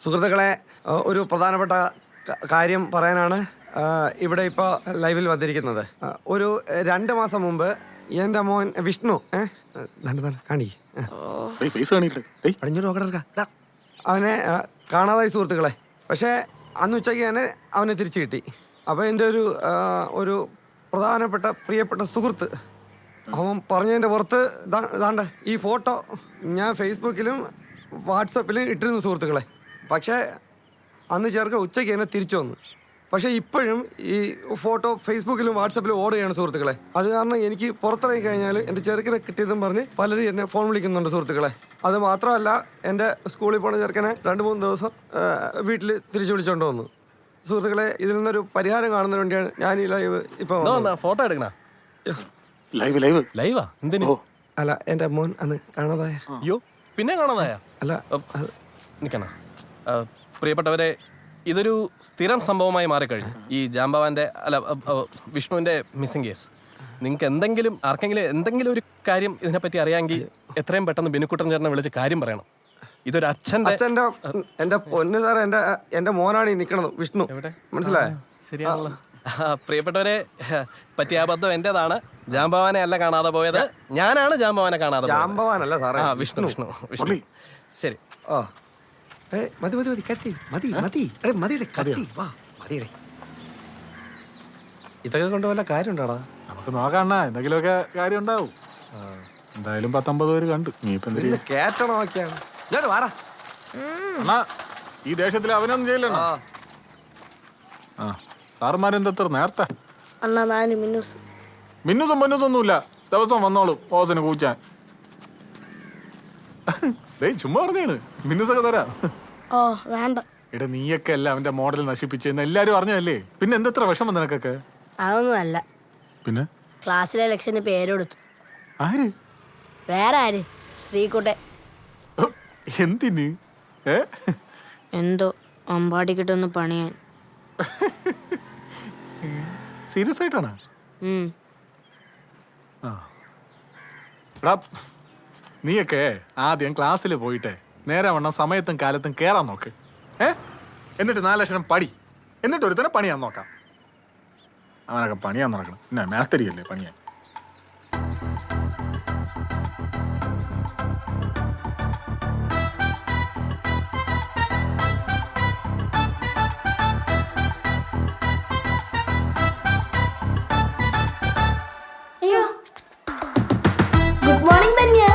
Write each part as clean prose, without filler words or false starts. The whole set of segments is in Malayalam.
സുഹൃത്തുക്കളെ, ഒരു പ്രധാനപ്പെട്ട കാര്യം പറയാനാണ് ഇവിടെ ഇപ്പോൾ ലൈവിൽ വന്നിരിക്കുന്നത്. ഒരു 2 മാസം മുമ്പ് എൻ്റെ മോൻ വിഷ്ണു കാണി അവനെ കാണാതായി സുഹൃത്തുക്കളെ. പക്ഷേ അന്ന് ഉച്ചയ്ക്ക് തന്നെ അവനെ തിരിച്ചു കിട്ടി. അപ്പോൾ എൻ്റെ ഒരു പ്രധാനപ്പെട്ട പ്രിയപ്പെട്ട സുഹൃത്ത് അവൻ പറഞ്ഞതിൻ്റെ പുറത്ത് ദാണ്ട ഈ ഫോട്ടോ ഞാൻ ഫേസ്ബുക്കിലും വാട്സപ്പിലും ഇട്ടിരുന്നു സുഹൃത്തുക്കളെ. പക്ഷേ അന്ന് ചേർക്ക ഉച്ചയ്ക്ക് തന്നെ തിരിച്ചു വന്നു. പക്ഷേ ഇപ്പോഴും ഈ ഫോട്ടോ ഫേസ്ബുക്കിലും വാട്സപ്പിലും ഓടുകയാണ് സുഹൃത്തുക്കളെ. അത് കാരണം എനിക്ക് പുറത്തിറങ്ങി കഴിഞ്ഞാൽ എൻ്റെ ചെറുക്കനെ കിട്ടിയതെന്ന് പറഞ്ഞ് പലരും എന്നെ ഫോൺ വിളിക്കുന്നുണ്ട് സുഹൃത്തുക്കളെ. അത് മാത്രമല്ല, എൻ്റെ സ്കൂളിൽ പോണ ചെറുക്കനെ 2-3 ദിവസം വീട്ടിൽ തിരിച്ചു വിളിച്ചുകൊണ്ട് വന്നു സുഹൃത്തുക്കളെ. ഇതിൽ നിന്നൊരു പരിഹാരം കാണുന്നതിന് വേണ്ടിയാണ് ഞാൻ ഈ ലൈവ് ഇപ്പോൾ ഫോട്ടോ എടുക്കണ. അല്ല, എൻ്റെ മോൻ അന്ന് കാണാതായ. അയ്യോ, പിന്നെ കാണാതായ? അല്ല, നിൽക്കണ പ്രിയപ്പെട്ടവരെ, ഇതൊരു സ്ഥിരം സംഭവമായി മാറിക്കഴിഞ്ഞു. ഈ ജാംബവാന്റെ വിഷ്ണുവിന്റെ മിസ്സിംഗ് കേസ്. നിങ്ങൾക്ക് ആർക്കെങ്കിലും എന്തെങ്കിലും ഒരു കാര്യം ഇതിനെപ്പറ്റി അറിയാമെങ്കിൽ എത്രയും പെട്ടെന്ന് ബിനുക്കുട്ടൻ ചേട്ടനെ വിളിച്ച് കാര്യം പറയണം. ഇതൊരു അച്ഛൻ്റെ എൻ്റെ പൊന്ന് സാർ, എൻ്റെ മോനാണ് ഈ നിൽക്കണത്, വിഷ്ണു. മനസ്സിലായോ? ശരിയാണല്ലോ. പ്രിയപ്പെട്ടവരെ, പറ്റിയ അബദ്ധം എന്റേതാണ്. ജാംബവാനെ അല്ല കാണാതെ പോയത്, ഞാനാണ് ജാംബവാനെ കാണാതെ. ജാംബവാനല്ല സാറേ, വിഷ്ണു. ശരി. ഓ മതി കട്ടി മതി. വാ മതിയുടെ ഇതൊക്കെ കൊണ്ട് വല്ല കാര്യം ഉണ്ടാടാ. നമുക്ക് നോക്കണ്ണ, എന്തെങ്കിലുമൊക്കെ കാര്യം ഉണ്ടാവും. എന്തായാലും 19 പേര് കണ്ടു. നീ ഇപ്പൊ കേറ്റണോ നോക്കിയാണ്. വാടാ അണ്ണാ, ഈ ദേശത്തിൽ അവനൊന്നും ചെയ്യില്ല. സാറുമാരെന്തത്ര നേരത്തെ മിന്നുസും പൊന്നുസൊന്നുമില്ല. ദിവസം വന്നോളൂ ഓസിന് കൂച്ചാൻ. ചുമ്മാ പറഞ്ഞാണ്, മിന്നുസൊക്കെ തരാം. വേണ്ട. എടാ, നീയൊക്കെ അല്ല അവന്റെ മോഡൽ നശിപ്പിച്ചെന്ന് എല്ലാരും അറിഞ്ഞല്ലേ. പിന്നെ എന്തെത്ര വിഷമം നിനക്കൊക്കെ? അതൊന്നും അല്ല. പിന്നെ ക്ലാസ്സിലെ ഇലക്ഷന് പേരെടുത്തു. ആര്? വേറെ ആര്? ശ്രീകുട്ടെ. എന്തിന്? എന്തോ അമ്പാടി കിട്ടുന്ന പണിയാൻ. സീരിയസ് ആയിട്ടാണ്? നീയൊക്കെ ആദ്യം ക്ലാസ്സിൽ പോയിട്ടെ നേരെ വണ്ണം സമയത്തും കാലത്തും കേറാൻ നോക്ക്. എന്നിട്ട് 4 ലക്ഷം പടി, എന്നിട്ട് ഒരുത്തന്നെ പണിയാൻ നോക്കാം. അവനൊക്കെ പണിയാൻ നടക്കണം. പിന്നെ മേസ്തരിയല്ലേ പണിയാൻ.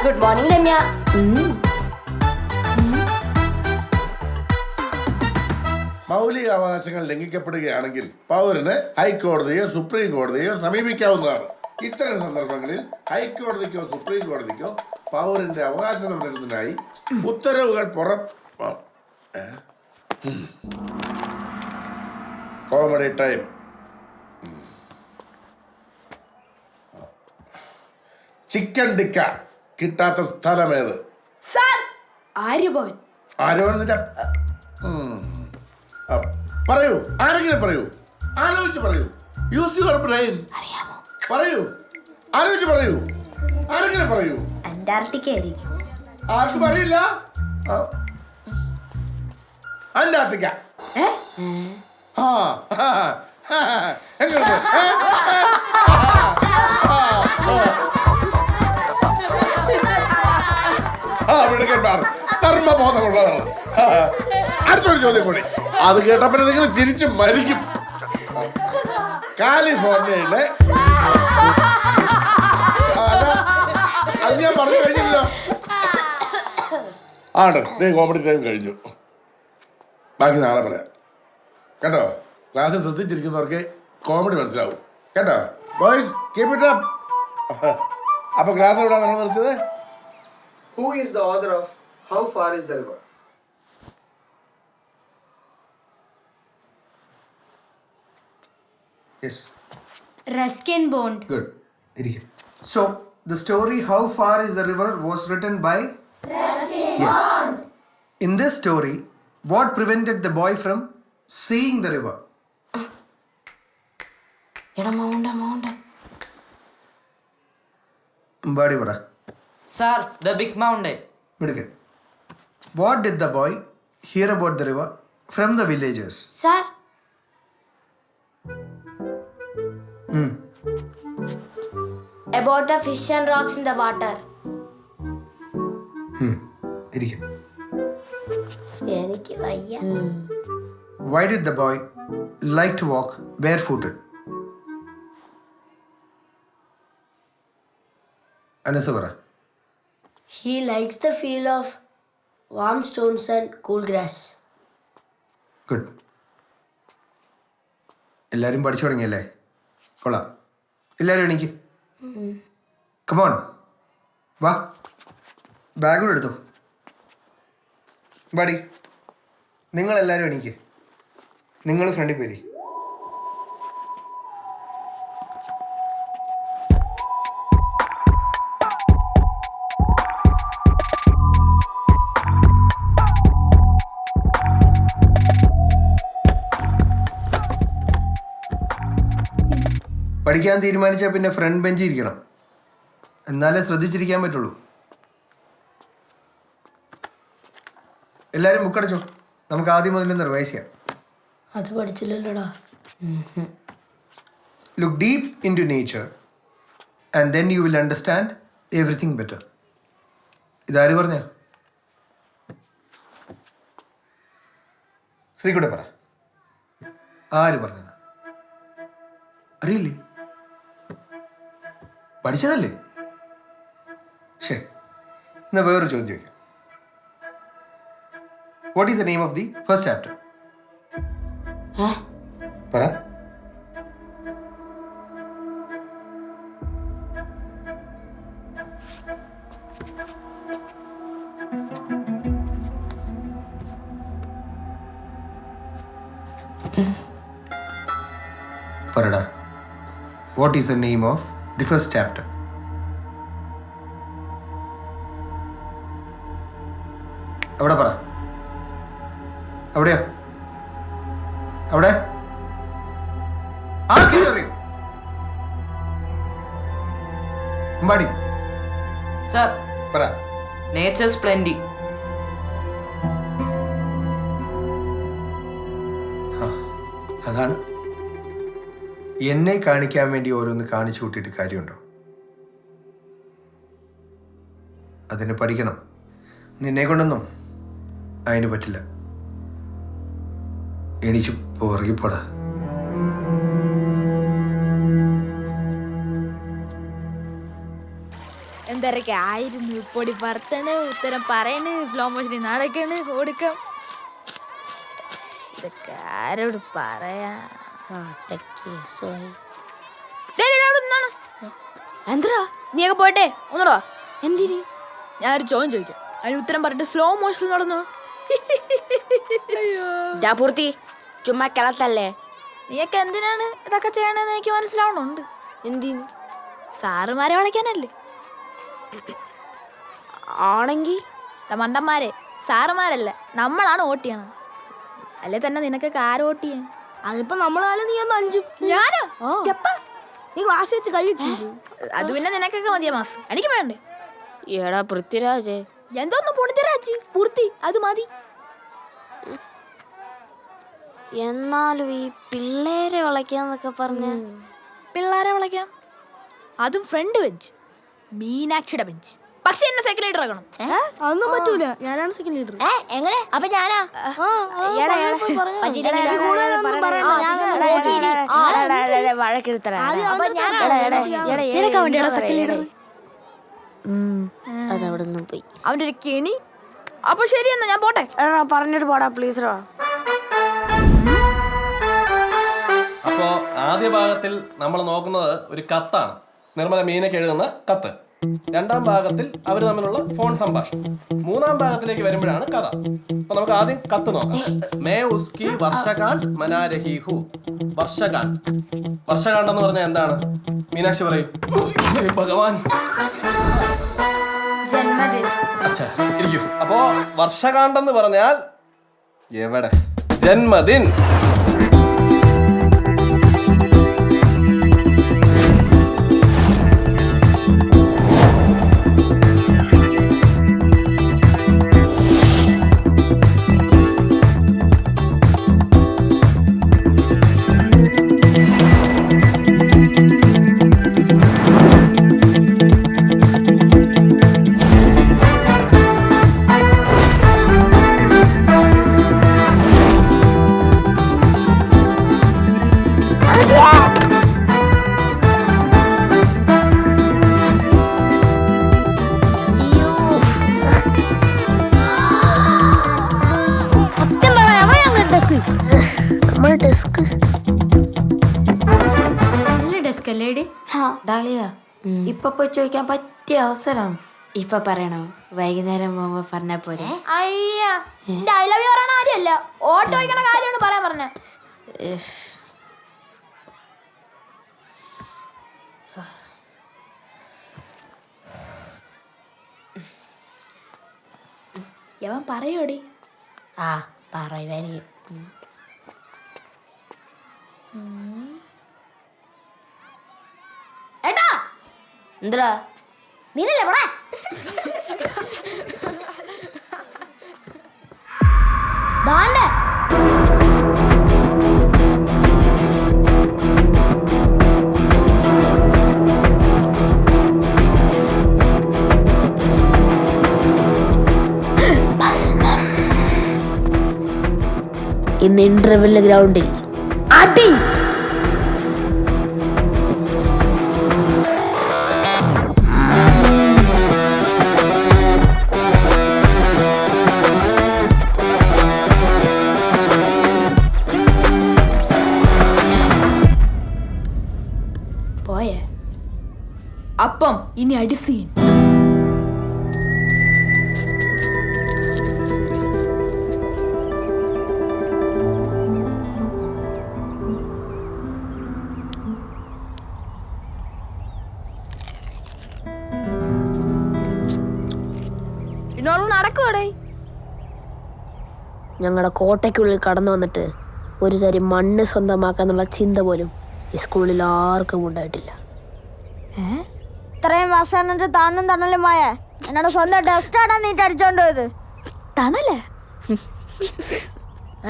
Good morning Ramya. മൗലിക അവകാശങ്ങൾ ലംഘിക്കപ്പെടുകയാണെങ്കിൽ പൗരന് ഹൈക്കോടതിയോ സുപ്രീം കോടതിയോ സമീപിക്കാവുന്നതാണ്. ഇത്തരം സന്ദർഭങ്ങളിൽ ഹൈക്കോടതിക്കോ സുപ്രീം കോടതിക്കോ പൗരന്റെ അവകാശ സംരക്ഷണത്തിനായി ഉത്തരവുകൾ കോമഡി ടൈം. ചിക്കൻ ടിക്ക കിട്ടാത്ത സ്ഥലമേത്? ആര്യഭവൻ. പറയൂ, ആരെങ്കിലും പറയൂ, ആലോചിച്ച് പറയൂ. Use your brain. പറയൂ, ആലോചിച്ച് പറയൂ, ആരെങ്കിലും പറയൂ. അന്റാർട്ടിക്ക ആയിരിക്കും. ആർക്കും അറിയില്ല. അന്റാർട്ടിക്ക. എങ്ങനെ? ധർമ്മബോധമുള്ളതാണ്. അടുത്തൊരു ചോദ്യം കൂടി. അത് കേട്ടപ്പോൾ നിങ്ങൾ ചിരിച്ചു മരിക്കും. കാലിഫോർണിയയിലെ അത് ഞാൻ പറഞ്ഞു കഴിഞ്ഞില്ലല്ലോ. ആണ്, കോമഡി ടൈം കഴിഞ്ഞു. ബാക്കി നാളെ പറയാം കേട്ടോ. ക്ലാസ്സിൽ ശ്രദ്ധിച്ചിരിക്കുന്നവർക്ക് കോമഡി മനസ്സിലാവും കേട്ടോ. Boys keep it up. അപ്പൊ ക്ലാസ് എവിടെ നമ്മൾ നിർത്തിയത്? Who is the author of How Far is the River? Yes. Ruskin Bond. Good. So, the story How Far is the River was written by Ruskin Bond. In this story, what prevented the boy from seeing the river? Badi bara. Sir, the big mountain. What did the boy hear about the river from the villagers. Sir, about the fish and rocks in the water. ഇരിക്ക്. എനിക്ക് വയ്യ. Why did the boy like to walk barefooted? Anas പറ. He likes the feel of warm stones and cool grass. Good. എല്ലാവരും പഠിച്ചു തുടങ്ങിയല്ലേ? കൊള്ളാം. എല്ലാവരും എണീക്ക്. കമോൺ, വാ, ബാഗ് കൂടെ എടുത്തു. ബാടി, നിങ്ങളെല്ലാവരും എണീക്ക്. നിങ്ങൾ ഫ്രണ്ടിൽ പോരി. പഠിക്കാൻ തീരുമാനിച്ചാൽ പിന്നെ ഫ്രണ്ട് ബെഞ്ചിൽ ഇരിക്കണം, എന്നാലേ ശ്രദ്ധിച്ചിരിക്കാൻ പറ്റുള്ളൂ. എല്ലാവരും ബുക്കടച്ചോ, നമുക്ക് ആദ്യം മുതൽ റിവൈസ് ചെയ്യാം. അത് പഠിച്ചില്ലല്ലോടാ. Look deep into nature and then you will understand everything better. ഇതാര് പറഞ്ഞ? ശ്രീകുടെ പറ, ആര് പറഞ്ഞത്? അറിയില്ലേ? പഠിച്ചതല്ലേ? ശരി, എന്നാ വേറൊരു ചോദ്യം ചോദിക്കാം. What is the name of the first chapter? പറ. പറടാ. What is the name of the first chapter? അവിടെ പറ. അവിടെയോ? അവിടെ ആർക്കെങ്കിലും അറിയോ? അമ്പാടി സർ, പറ. നേച്ചർ സ്പ്ലെൻഡി. അതാണ്. എന്നെ കാണിക്കാൻ വേണ്ടി ഓരോന്ന് കാണിച്ചു കൂട്ടിയിട്ട് കാര്യമുണ്ടോ? അതിന് പഠിക്കണം. നിന്നെ കൊണ്ടൊന്നും അതിന് പറ്റില്ല. എണീച്ച് പുറകിപ്പോടാ. എന്തൊക്കെ ആയിരുന്നു പൊടി പറത്തണ്, ഉത്തരം പറയണ്, സ്ലോ മോഷനിൽ നടക്കണ്, ഓടിക്കാം. ഇതൊക്കെ ആരോട് പറയാ? എന്തരാ നീയൊക്കെ പോട്ടെ ഒന്നോടാ. എന്തിന്? ഞാനൊരു ചോദ്യം ചോദിക്കാം, അതിന് ഉത്തരം പറഞ്ഞിട്ട് സ്ലോ മോഷനിൽ നടന്നു. പൂർത്തി ചുമ്മാ കിളത്തല്ലേ. നീയൊക്കെ എന്തിനാണ് ഇതൊക്കെ ചെയ്യണെന്ന് എനിക്ക് മനസ്സിലാവണുണ്ട്. എന്തിന്? സാറുമാരെ വിളിക്കാനല്ലേ? ആണെങ്കി മണ്ടന്മാരെ സാറുമാരല്ല, നമ്മളാണ് വോട്ട് ചെയ്യണം. അല്ലേ തന്നെ നിനക്കൊക്കെ ആര് വോട്ട് ചെയ്യാൻ? അതിപ്പോ നമ്മളാലും നീ ഒന്ന് അഞ്ചും. ഞാനോ? ചെപ്പ. നീ ക്ലാസ് വെച്ച് കഴിക്കും. അത് പിന്നെ നിനക്കൊക്കെ മതിയാ മാസ്, എനിക്ക് വേണ്ടേ? എടാ പൃഥ്വിരാജ്. എന്തോന്ന് പൊണിത്തരാച്ചി പൂർത്തി, അത് മതി. എന്നാലും ഈ പിള്ളേരെ വിളക്കാന്നൊക്കെ പറഞ്ഞ പിള്ളേരെ വിളക്കാം, അതും ഫ്രണ്ട് ബെഞ്ച്, മീനാക്ഷിയുടെ ബെഞ്ച്. പക്ഷെ എന്നെ സെക്കൻഡ് ലീഡർ ആക്കണം. അതൊന്നും പറ്റൂല, ഞാനാണ് സെക്കൻഡ് ലീഡർ. എങ്ങനെ? അപ്പൊ ഞാനാ? അതവിടെ നിന്നും പോയി അവന്റെ ഒരു കെണി. അപ്പൊ ശരി എന്നാ ഞാൻ പോട്ടെ. പറഞ്ഞിട്ട് പോടാ പ്ലീസ്. അപ്പോൾ ആദ്യ ഭാഗത്തിൽ നമ്മൾ നോക്കുന്നത് ഒരു കത്താണ്, നിർമ്മല മീനയ്ക്ക് എഴുതുന്ന കത്ത്. രണ്ടാം ഭാഗത്തിൽ അവർ തമ്മിലുള്ള ഫോൺ സംഭാഷണം. മൂന്നാം ഭാഗത്തിലേക്ക് വരുമ്പോഴാണ് കഥ. അപ്പൊ നമുക്ക് ആദ്യം കത്ത് നോക്കാം. May ഉസ്കി വർഷകാണ്ട് മനാരഹി who. വർഷകാണ്ട്, വർഷകാണ്ട് എന്ന് പറഞ്ഞാൽ എന്താണ്? മീനാക്ഷി പറയും. ഭഗവാൻ. അച്ഛാ ഇരിക്കൂ. അപ്പോ വർഷകാണ്ടെന്ന് പറഞ്ഞാൽ എവിടെ? ജന്മദിൻ. ഡെസ്ക് ഡെസ്ക് അല്ലേടി ഡാളിയ ഇപ്പൊ പോയി ചോദിക്കാൻ പറ്റിയ അവസരമാണ്. ഇപ്പൊ പറയണോ? വൈകുന്നേരം പോകുമ്പോ പറഞ്ഞാ പോരെ? അയ്യ ഐ ലവ് യു പറയണ കാര്യമല്ല, ഓട്ടോ വയ്ക്കണ കാര്യമാണ് പറയാൻ പറഞ്ഞ. യവൻ പറയോടി? ആ പറയുമായിരിക്കും. ഏട്ടാ എന്താ നീലല്ലേ പോടാ. ദാണ്ടെ ഇന്ന് ഇന്റർവെൽ ഗ്രൗണ്ടിൽ അടി. പോയേ അപ്പം ഇനി അടി സീൻ. ഇന്നോളം നടക്കൂടെ? ഞങ്ങളുടെ കോട്ടയ്ക്കുള്ളിൽ കടന്നു വന്നിട്ട് ഒരു തരി മണ്ണ് സ്വന്തമാക്കാന്നുള്ള ചിന്ത പോലും ഈ സ്കൂളിൽ ആർക്കും ഉണ്ടായിട്ടില്ല. ഇത്രയും വർഷം എന്നിട്ട് താണും തണലുമായ എന്നോട് സ്വന്തം ഡസ്റ്റാണ് നീട്ട് അടിച്ചോണ്ട് പോയത്. തണല്ലേ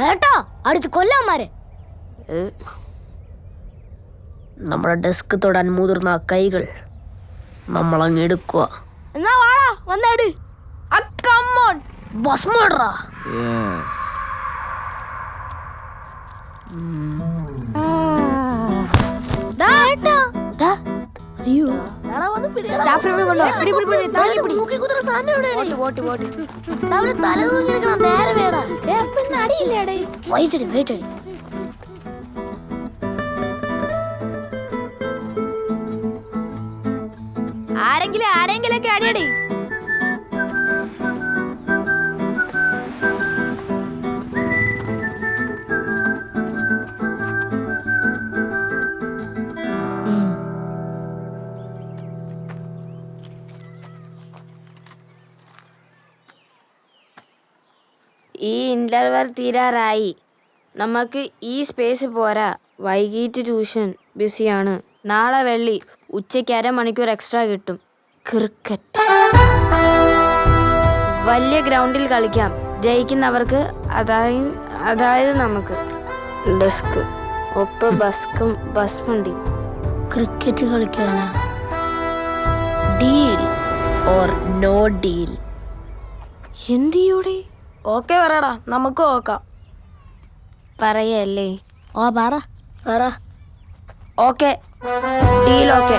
ഏട്ടോ അടിച്ചു കൊല്ലാമാരെ. നമ്മുടെ ഡെസ്ക് തൊടാൻ മുതിർന്ന ആ കൈകൾ നമ്മളങ്ങ് എടുക്കുക. എന്നാ വാടാ വന്നേട്. ഭസ്മടാ. സ്റ്റാഫ് റൂമിൽ കൊണ്ടോ. പിടി പിടി പിടി തല പിടി. നേരെ വേടാ. അപ്പൊ ഇന്ന് അടിയില്ലേടേ? വെയിറ്റ്. ആരെങ്കിലൊക്കെ അടിയടി. ഈ ഇന്റർവെൽ തീരാറായി. നമുക്ക് ഈ സ്പേസ് പോരാ. വൈകിട്ട് ട്യൂഷൻ ബിസിയാണ്. നാളെ വെള്ളി ഉച്ചയ്ക്ക് 1/2 മണിക്കൂർ എക്സ്ട്രാ കിട്ടും. ക്രിക്കറ്റ് വലിയ ഗ്രൗണ്ടിൽ കളിക്കാം. ജയിക്കുന്നവർക്ക് അതായത് നമുക്ക് ഡെസ്ക് ഒപ്പം ബസ്മണ്ടി ക്രിക്കറ്റ് കളിക്കാനാ. Deal or no deal? എന്തിയൂടെ? ഓക്കെ പറയടാ, നമുക്ക് നോക്കാം. പറയല്ലേ? ഓ പറ. Okay deal. ഓക്കെ